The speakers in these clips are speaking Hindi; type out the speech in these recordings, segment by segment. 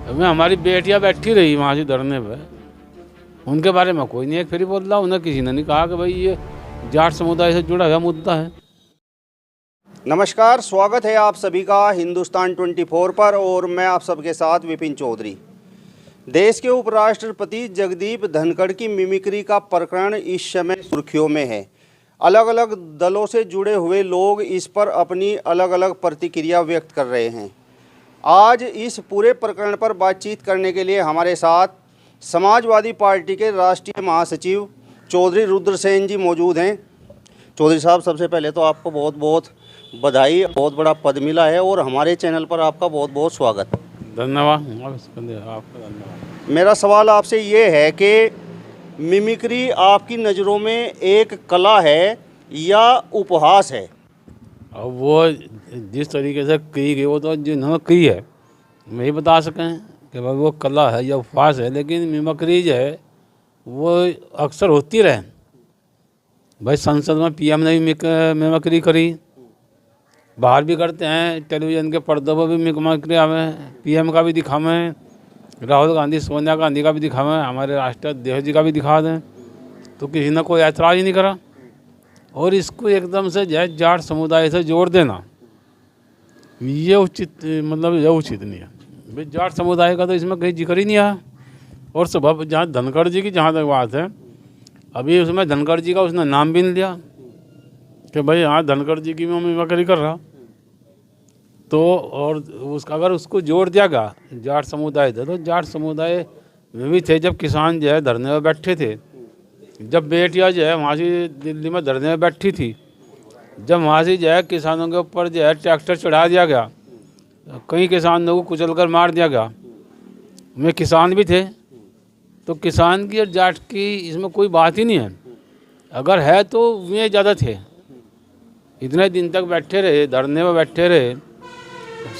अभी हमारी बेटियां बैठी रही वहाँ से धरने पे, उनके बारे में कोई नहीं एक फिर बोल रहा। उन्हें किसी ने नहीं कहा कि भाई ये जाट समुदाय से जुड़ा हुआ मुद्दा है। नमस्कार, स्वागत है आप सभी का हिंदुस्तान 24 पर और मैं आप सबके साथ विपिन चौधरी। देश के उपराष्ट्रपति जगदीप धनखड़ की मिमिक्री का प्रकरण इस समय सुर्खियों में है। अलग अलग दलों से जुड़े हुए लोग इस पर अपनी अलग अलग प्रतिक्रिया व्यक्त कर रहे हैं। आज इस पूरे प्रकरण पर बातचीत करने के लिए हमारे साथ समाजवादी पार्टी के राष्ट्रीय महासचिव चौधरी रुद्रसेन जी मौजूद हैं। चौधरी साहब, सबसे पहले तो आपको बहुत बहुत बधाई, बहुत बड़ा पद मिला है और हमारे चैनल पर आपका बहुत बहुत स्वागत। धन्यवाद, आपका धन्यवाद। मेरा सवाल आपसे ये है कि मिमिक्री आपकी नज़रों में एक कला है या उपहास है? अब वो जिस तरीके से की गई वो तो जिन्होंने की है मैं ही बता सकें कि भाई वो कला है या उपहास है। लेकिन मिमिक्री जो है वो अक्सर होती रहे। भाई संसद में पीएम ने भी मिमिक्री करी, बाहर भी करते हैं, टेलीविज़न के पर्दों पर भी मिमिक्री आवें, पीएम का भी दिखावें, राहुल गांधी सोनिया गांधी का भी दिखावें, हमारे राष्ट्राध्यक्ष जी का भी दिखा दें, तो किसी ने कोई ऐतराज़ ही नहीं करा। और इसको एकदम से जाट समुदाय से जोड़ देना ये उचित ये उचित नहीं है। भाई जाट समुदाय का तो इसमें कहीं जिक्र ही नहीं आया। और सुबह जहाँ धनखड़ जी की जहाँ तक बात है, अभी उसमें धनखड़ जी का उसने नाम भी नहीं लिया कि भाई हाँ धनखड़ जी की मैं मिमिक्री कर रहा। तो और उसका अगर उसको जोड़ दिया गया जाट समुदाय से, तो जाट समुदाय में भी थे जब किसान जो है धरने में बैठे थे, जब बेटियां जो है वहाँ से दिल्ली में धरने में बैठी थी, जब वहाँ से जो है किसानों के ऊपर जो है ट्रैक्टर चढ़ा दिया गया, कई किसानों को कुचल कर मार दिया गया, में किसान भी थे। तो किसान की और जाट की इसमें कोई बात ही नहीं है। अगर है तो वे ज़्यादा थे, इतने दिन तक बैठे रहे, धरने में बैठे रहे,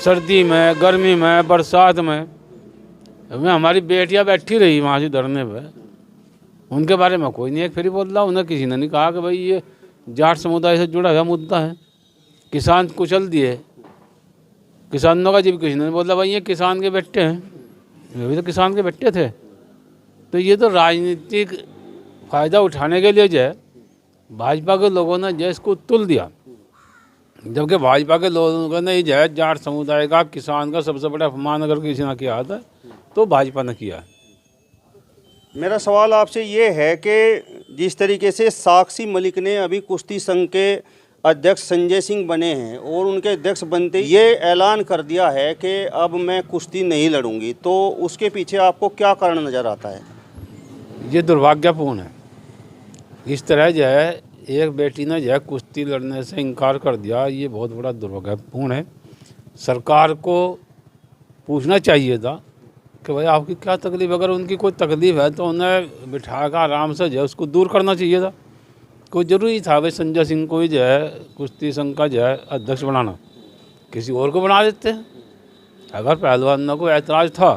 सर्दी में, गर्मी में, बरसात में हमारी बेटियां बैठी रही वहाँ से धरने पे, उनके बारे में कोई नहीं एक फिर बोल रहा। उन्हें किसी ने नहीं कहा कि भाई ये जाट समुदाय से जुड़ा हुआ मुद्दा है। किसान कुचल दिए, किसानों का जब किसी ने बोला भाई ये किसान के बेटे हैं, वे भी तो किसान के बेटे थे। तो ये तो राजनीतिक फ़ायदा उठाने के लिए जो है भाजपा के लोगों ने जो इसको तुल दिया, जबकि भाजपा के लोगों ने जो है जाट समुदाय का, किसान का सबसे बड़ा अपमान अगर किसी ने किया था तो भाजपा ने किया है। मेरा सवाल आपसे ये है कि जिस तरीके से साक्षी मलिक ने अभी कुश्ती संघ के अध्यक्ष संजय सिंह बने हैं और उनके अध्यक्ष बनते ये ऐलान कर दिया है कि अब मैं कुश्ती नहीं लड़ूंगी, तो उसके पीछे आपको क्या कारण नज़र आता है? ये दुर्भाग्यपूर्ण है। इस तरह जो है एक बेटी ने जो है कुश्ती लड़ने से इनकार कर दिया, ये बहुत बड़ा दुर्भाग्यपूर्ण है। सरकार को पूछना चाहिए था कि भाई आपकी क्या तकलीफ़, अगर उनकी कोई तकलीफ़ है तो उन्हें बिठा कर आराम से जो है उसको दूर करना चाहिए था। कोई ज़रूरी था भाई संजय सिंह को ही जो है कुश्ती संघ का जो है अध्यक्ष बनाना, किसी और को बना देते। अगर पहलवानों को ऐतराज़ था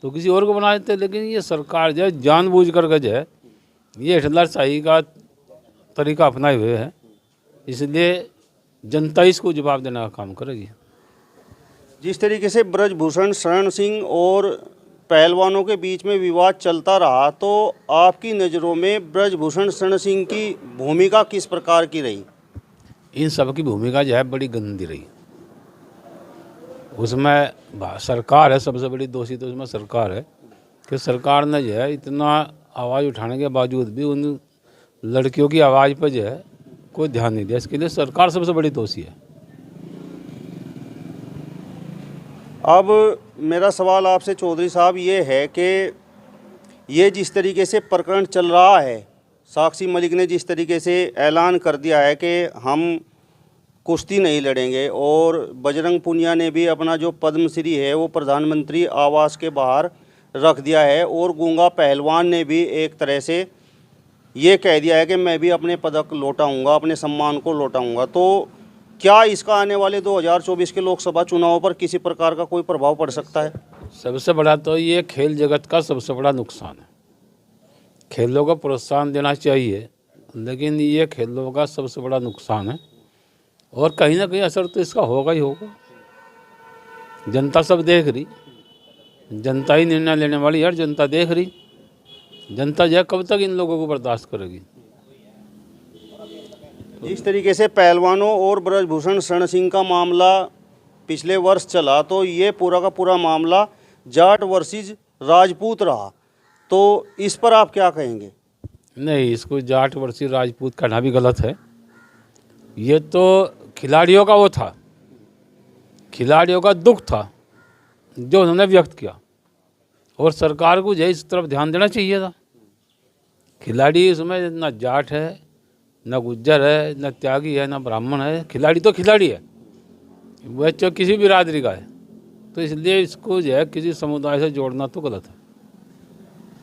तो किसी और को बना देते। लेकिन ये सरकार जो है जानबूझ करके जो है ये हिटलरशाही का तरीका अपनाए हुए है, इसलिए जनता इसको जवाब देने का काम करेगी। जिस तरीके से ब्रजभूषण शरण सिंह और पहलवानों के बीच में विवाद चलता रहा, तो आपकी नज़रों में ब्रजभूषण शरण सिंह की भूमिका किस प्रकार की रही? इन सब की भूमिका जो है बड़ी गंदी रही। उसमें सरकार है सबसे बड़ी दोषी, तो उसमें सरकार है कि सरकार ने जो है इतना आवाज़ उठाने के बावजूद भी उन लड़कियों की आवाज़ पर जो है कोई ध्यान नहीं दिया। इसके लिए सरकार सबसे बड़ी दोषी है। अब मेरा सवाल आपसे चौधरी साहब ये है कि ये जिस तरीके से प्रकरण चल रहा है, साक्षी मलिक ने जिस तरीके से ऐलान कर दिया है कि हम कुश्ती नहीं लड़ेंगे, और बजरंग पुनिया ने भी अपना जो पद्मश्री है वो प्रधानमंत्री आवास के बाहर रख दिया है, और गूंगा पहलवान ने भी एक तरह से ये कह दिया है कि मैं भी अपने पदक लौटाऊंगा, अपने सम्मान को लौटाऊंगा। तो क्या इसका आने वाले 2024 के लोकसभा चुनावों पर किसी प्रकार का कोई प्रभाव पड़ सकता है? सबसे बड़ा तो ये खेल जगत का सबसे बड़ा नुकसान है। खेलों को प्रोत्साहन देना चाहिए, लेकिन ये खेलों का सबसे बड़ा नुकसान है, और कहीं ना कहीं असर तो इसका होगा ही होगा। जनता सब देख रही, जनता ही निर्णय लेने वाली है, जनता देख रही। जनता जो है कब तक इन लोगों को बर्दाश्त करेगी। जिस तरीके से पहलवानों और ब्रजभूषण शरण सिंह का मामला पिछले वर्ष चला, तो ये पूरा का पूरा मामला जाट वर्सेस राजपूत रहा, तो इस पर आप क्या कहेंगे? नहीं, इसको जाट वर्सेस राजपूत कहना भी गलत है। ये तो खिलाड़ियों का वो था, खिलाड़ियों का दुख था जो उन्होंने व्यक्त किया, और सरकार को जो है इस तरफ ध्यान देना चाहिए था। खिलाड़ी इसमें न जाट है, न गुज्जर है, न त्यागी है, न ब्राह्मण है। खिलाड़ी तो खिलाड़ी है, वह तो किसी भी बिरादरी का है। तो इसलिए इसको जो है किसी समुदाय से जोड़ना तो गलत है।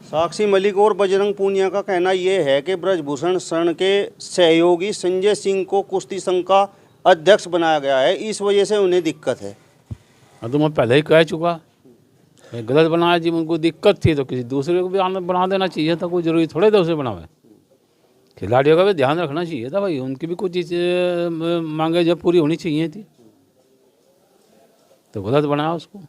साक्षी मलिक और बजरंग पूनिया का कहना यह है कि ब्रजभूषण शरण के सहयोगी संजय सिंह को कुश्ती संघ का अध्यक्ष बनाया गया है, इस वजह से उन्हें दिक्कत है। हाँ, तो मैं पहले ही कह चुका, मैं गलत बनाया जी। उनको दिक्कत थी तो किसी दूसरे को भी बना देना चाहिए था, कोई ज़रूरी थोड़े था उसे बनावे। खिलाड़ियों का भी ध्यान रखना चाहिए था भाई, उनकी भी कुछ चीज़ें मांगे जब पूरी होनी चाहिए थी, तो गलत बनाया उसको।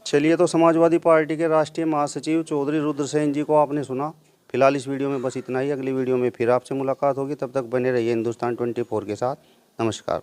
चलिए, तो समाजवादी पार्टी के राष्ट्रीय महासचिव चौधरी रुद्रसेन जी को आपने सुना। फिलहाल इस वीडियो में बस इतना ही। अगली वीडियो में फिर आपसे मुलाकात होगी, तब तक बने रहिए हिंदुस्तान 24 के साथ। नमस्कार।